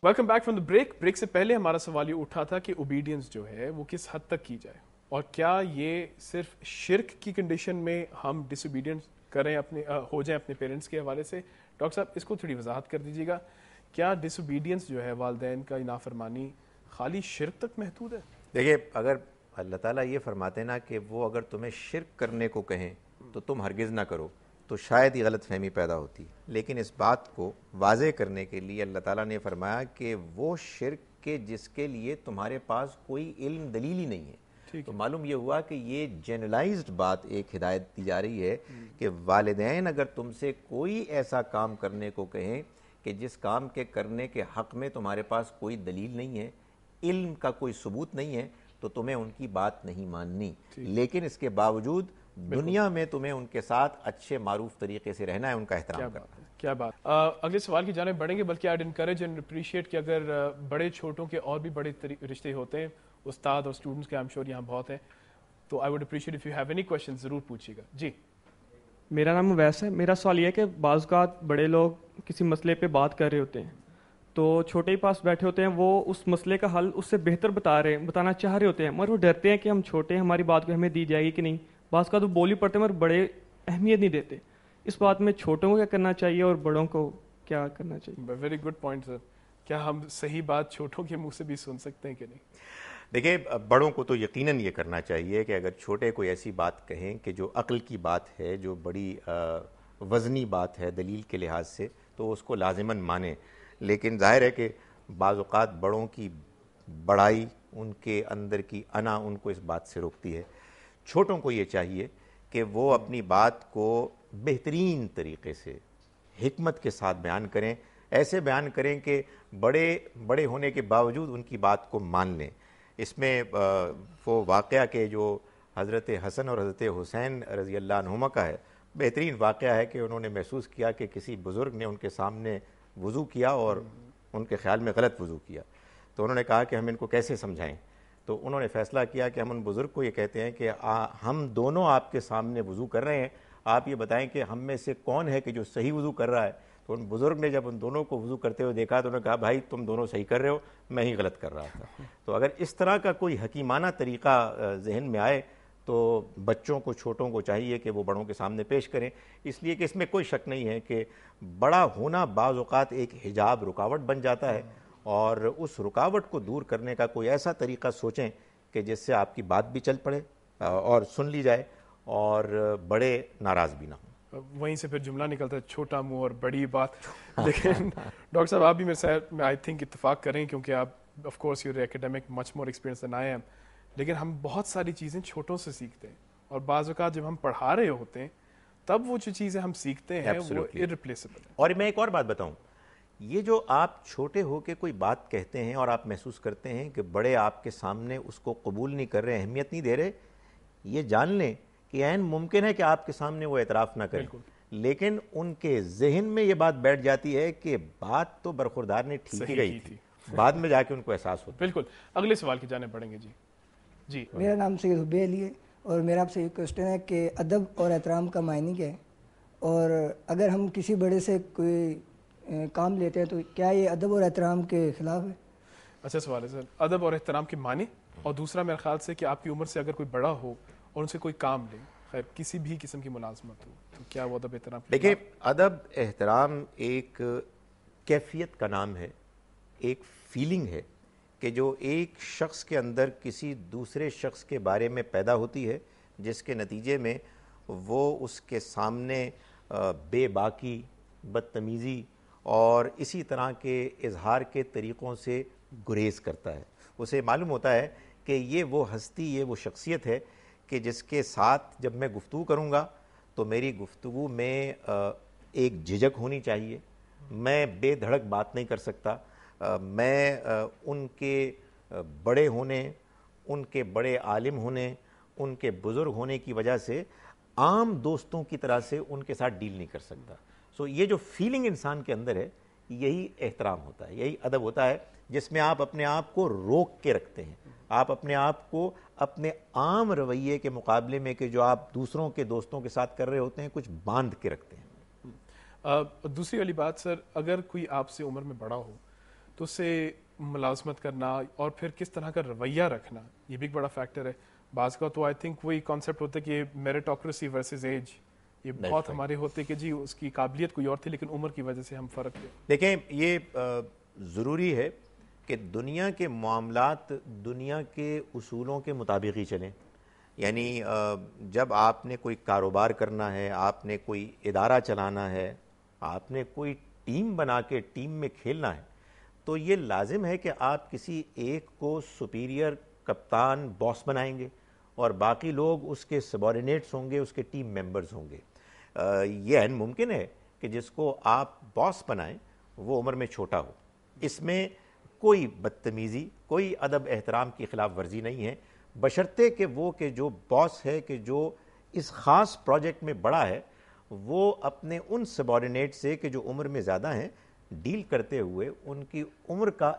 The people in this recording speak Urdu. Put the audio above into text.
Welcome back from the break سے پہلے ہمارا سوال یہ اٹھا تھا کہ اوبیڈینس جو ہے وہ کس حد تک کی جائے، اور کیا یہ صرف شرک کی کنڈیشن میں ہم ڈس اوبیڈینس کریں ہو جائیں اپنے پیرنٹس کے حوالے سے؟ ڈاکٹر صاحب اس کو تھوڑی وضاحت کر دیجیے گا، کیا ڈس اوبیڈینس جو ہے والدین کا نافرمانی خالی شرک تک محدود ہے؟ دیکھیے، اگر اللہ تعالیٰ یہ فرماتے نا کہ وہ اگر تمہیں شرک کرنے کو کہیں تو تم ہرگز نہ کرو، تو شاید یہ غلط فہمی پیدا ہوتی، لیکن اس بات کو واضح کرنے کے لیے اللہ تعالیٰ نے فرمایا کہ وہ شرک کے جس کے لیے تمہارے پاس کوئی علم دلیل ہی نہیں ہے، تو معلوم یہ ہوا کہ یہ جنرلائزڈ بات ایک ہدایت دی جا رہی ہے کہ والدین اگر تم سے کوئی ایسا کام کرنے کو کہیں کہ جس کام کے کرنے کے حق میں تمہارے پاس کوئی دلیل نہیں ہے، علم کا کوئی ثبوت نہیں ہے، تو تمہیں ان کی بات نہیں ماننی، لیکن اس کے باوجود دنیا میں تمہیں ان کے ساتھ اچھے معروف طریقے سے رہنا ہے، ان کا احترام کرنا ہے۔ کیا بات۔ اگلے سوال کی جانب بڑھیں گے، بلکہ آئی انکریج اینڈ اپریشیٹ کہ اگر بڑے چھوٹوں کے اور بھی بڑے رشتے ہوتے ہیں، استاد اور اسٹوڈنٹس کے، آئی ایم شیور یہاں بہت ہیں، تو I would appreciate if you have any question ضرور پوچھیے گا۔ جی، میرا نام اویس ہے۔ میرا سوال یہ ہے کہ بعض اوقات بڑے لوگ کسی مسئلے پہ بات کر رہے ہوتے ہیں تو چھوٹے ہی پاس بیٹھے ہوتے ہیں، وہ اس مسئلے کا حل اس سے بہتر بتانا چاہ رہے ہوتے ہیں، مگر وہ ڈرتے ہیں کہ ہم چھوٹے ہیں، ہماری بات کو ہمیں دی جائے گی کہ نہیں۔ بعض اوقات وہ بول ہی پڑتے ہیں مگر بڑے اہمیت نہیں دیتے۔ اس بات میں چھوٹوں کو کیا کرنا چاہیے اور بڑوں کو کیا کرنا چاہیے؟ ویری گڈ پوائنٹ سر۔ کیا ہم صحیح بات چھوٹوں کے منہ سے بھی سن سکتے ہیں کہ نہیں؟ دیکھیں، بڑوں کو تو یقیناً یہ کرنا چاہیے کہ اگر چھوٹے کوئی ایسی بات کہیں کہ جو عقل کی بات ہے، جو بڑی وزنی بات ہے دلیل کے لحاظ سے، تو اس کو لازماً مانیں، لیکن ظاہر ہے کہ بعض اوقات بڑوں کی بڑائی، ان کے اندر کی انا ان کو اس بات سے روکتی ہے۔ چھوٹوں کو یہ چاہیے کہ وہ اپنی بات کو بہترین طریقے سے حکمت کے ساتھ بیان کریں، ایسے بیان کریں کہ بڑے ہونے کے باوجود ان کی بات کو مان لیں۔ اس میں وہ واقعہ کہ جو حضرت حسن اور حضرت حسین رضی اللہ عنہما کا ہے، بہترین واقعہ ہے کہ انہوں نے محسوس کیا کہ کسی بزرگ نے ان کے سامنے وضو کیا اور ان کے خیال میں غلط وضو کیا، تو انہوں نے کہا کہ ہم ان کو کیسے سمجھائیں، تو انہوں نے فیصلہ کیا کہ ہم ان بزرگ کو یہ کہتے ہیں کہ ہم دونوں آپ کے سامنے وضو کر رہے ہیں، آپ یہ بتائیں کہ ہم میں سے کون ہے کہ جو صحیح وضو کر رہا ہے۔ تو ان بزرگ نے جب ان دونوں کو وضو کرتے ہوئے دیکھا تو انہوں نے کہا بھائی تم دونوں صحیح کر رہے ہو، میں ہی غلط کر رہا تھا۔ تو اگر اس طرح کا کوئی حکیمانہ طریقہ ذہن میں آئے تو بچوں کو، چھوٹوں کو چاہیے کہ وہ بڑوں کے سامنے پیش کریں، اس لیے کہ اس میں کوئی شک نہیں ہے کہ بڑا ہونا بعض اوقات ایک حجاب، رکاوٹ بن جاتا ہے، اور اس رکاوٹ کو دور کرنے کا کوئی ایسا طریقہ سوچیں کہ جس سے آپ کی بات بھی چل پڑے اور سن لی جائے اور بڑے ناراض بھی نہ ہوں۔ وہیں سے پھر جملہ نکلتا ہے چھوٹا منہ اور بڑی بات۔ لیکن ڈاکٹر صاحب آپ بھی میرے ساتھ میں آئی تھنک اتفاق کریں، کیونکہ آپ of course your academic much more experience then I am, لیکن ہم بہت ساری چیزیں چھوٹوں سے سیکھتے ہیں، اور بعض اوقات جب ہم پڑھا رہے ہوتے ہیں تب وہ جو چیزیں ہم سیکھتے ہیں وہ ارریپلیسبل ہے۔ اور میں ایک اور بات بتاؤں، یہ جو آپ چھوٹے ہو کے کوئی بات کہتے ہیں اور آپ محسوس کرتے ہیں کہ بڑے آپ کے سامنے اس کو قبول نہیں کر رہے، اہمیت نہیں دے رہے، یہ جان لیں کہ عین ممکن ہے کہ آپ کے سامنے وہ اعتراف نہ کریں، لیکن ان کے ذہن میں یہ بات بیٹھ جاتی ہے کہ بات تو برخوردار نے ٹھیک ہی گئی تھی، بعد میں جا کے ان کو احساس ہوتا ہے۔ بالکل۔ اگلے سوال کی جانب بڑھیں گے۔ جی، میرا نام سید حبی علی ہے، اور میرا آپ سے یہ کوشچن ہے کہ ادب اور احترام کا معنی کیا ہے، اور اگر ہم کسی بڑے سے کوئی کام لیتے ہیں تو کیا یہ ادب اور احترام کے خلاف ہے؟ اچھا سوال ہے سر، ادب اور احترام کے معنی، اور دوسرا میرے خیال سے کہ آپ کی عمر سے اگر کوئی بڑا ہو اور ان سے کوئی کام لے، خیر کسی بھی قسم کی ملازمت ہو، تو کیا وہ ادب احترام؟ دیکھیں، ادب احترام ایک کیفیت کا نام ہے، ایک فیلنگ ہے کہ جو ایک شخص کے اندر کسی دوسرے شخص کے بارے میں پیدا ہوتی ہے، جس کے نتیجے میں وہ اس کے سامنے بے باکی، بدتمیزی اور اسی طرح کے اظہار کے طریقوں سے گریز کرتا ہے۔ اسے معلوم ہوتا ہے کہ یہ وہ ہستی، یہ وہ شخصیت ہے کہ جس کے ساتھ جب میں گفتگو کروں گا تو میری گفتگو میں ایک جھجک ہونی چاہیے، میں بے دھڑک بات نہیں کر سکتا، میں ان کے بڑے ہونے، ان کے بڑے عالم ہونے، ان کے بزرگ ہونے کی وجہ سے عام دوستوں کی طرح سے ان کے ساتھ ڈیل نہیں کر سکتا۔ سو یہ جو فیلنگ انسان کے اندر ہے، یہی احترام ہوتا ہے، یہی ادب ہوتا ہے، جس میں آپ اپنے آپ کو روک کے رکھتے ہیں، آپ اپنے آپ کو اپنے عام رویے کے مقابلے میں کہ جو آپ دوسروں کے دوستوں کے ساتھ کر رہے ہوتے ہیں کچھ باندھ کے رکھتے ہیں۔ دوسری والی بات سر، اگر کوئی آپ سے عمر میں بڑا ہو تو اس سے ملازمت کرنا اور پھر کس طرح کا رویہ رکھنا یہ بھی ایک بڑا فیکٹر ہے. بعض کا تو آئی تھنک وہی کانسیپٹ ہوتا ہے کہ میریٹوکریسی ورسز ایج, یہ بہت ہمارے ہوتے کہ جی اس کی قابلیت کوئی اور تھی لیکن عمر کی وجہ سے ہم فرق تھے. دیکھیں یہ ضروری ہے کہ دنیا کے معاملات دنیا کے اصولوں کے مطابق ہی چلیں. یعنی جب آپ نے کوئی کاروبار کرنا ہے, آپ نے کوئی ادارہ چلانا ہے, آپ نے کوئی ٹیم بنا کے ٹیم میں کھیلنا ہے, تو یہ لازم ہے کہ آپ کسی ایک کو سپیریئر کپتان باس بنائیں گے اور باقی لوگ اس کے سبارڈینیٹس ہوں گے, اس کے ٹیم ممبرز ہوں گے. یہ عین ممکن ہے کہ جس کو آپ باس بنائیں وہ عمر میں چھوٹا ہو. اس میں کوئی بدتمیزی, کوئی ادب احترام کی خلاف ورزی نہیں ہے, بشرطے کہ وہ کہ جو باس ہے, کہ جو اس خاص پروجیکٹ میں بڑا ہے, وہ اپنے ان سبارڈینیٹ سے کہ جو عمر میں زیادہ ہیں ڈیل کرتے ہوئے ان کی عمر کا